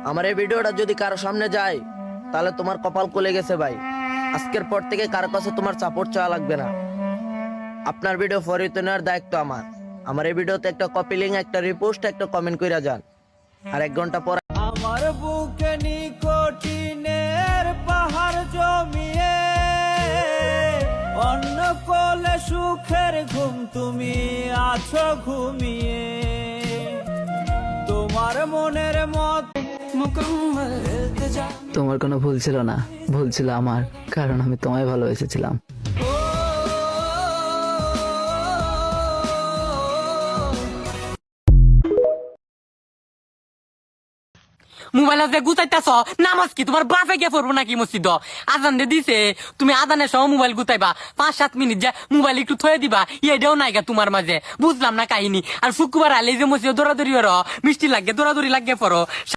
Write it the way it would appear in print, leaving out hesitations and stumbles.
আমার এই ভিডিওটা যদি কারো সামনে যায় তাহলে তোমার কপাল খুলে গেছে ভাই। আজকের পর থেকে কারো কাছে তোমার সাপোর্ট চাওয়া লাগবে না। আপনার ভিডিও ফরিত নেওয়ার দায়িত্ব আমার। আমার এই ভিডিওতে একটা কপি লিঙ্ক, একটা রিপোস্ট, একটা কমেন্ট কইরা যান। আর 1 ঘন্টা পর আমার বুকে নিকটিনের পাহাড় জমিয়ে অন্য কোলে সুখের ঘুম তুমি আছো ঘুমিয়ে তোমার মনের মত মুকম্মল তোমার কোনো ভুল ছিল না, ভুল ছিল আমার, কারণ আমি তোমায় ভালোবেসেছিলাম। মোবাইল আছে গুতাইতেছ, নামাজ কি তোমার বাপে গিয়ে পড়বো নাকি মসজিদ? আজান দিয়ে দিছে, তুমি আজানের সময় মোবাইল গুতাইবা, 5-7 মিনিট যা মোবাইল একটু থয়ে দিবা, এটাও নাইগা তোমার মাঝে। বুঝলাম না কাহিনী। আর শুক্রবার আলে যে মসজিদ দৌড়াদৌড়ি মিষ্টি লাগে, দৌড়াদৌড়ি লাগে পড়ো।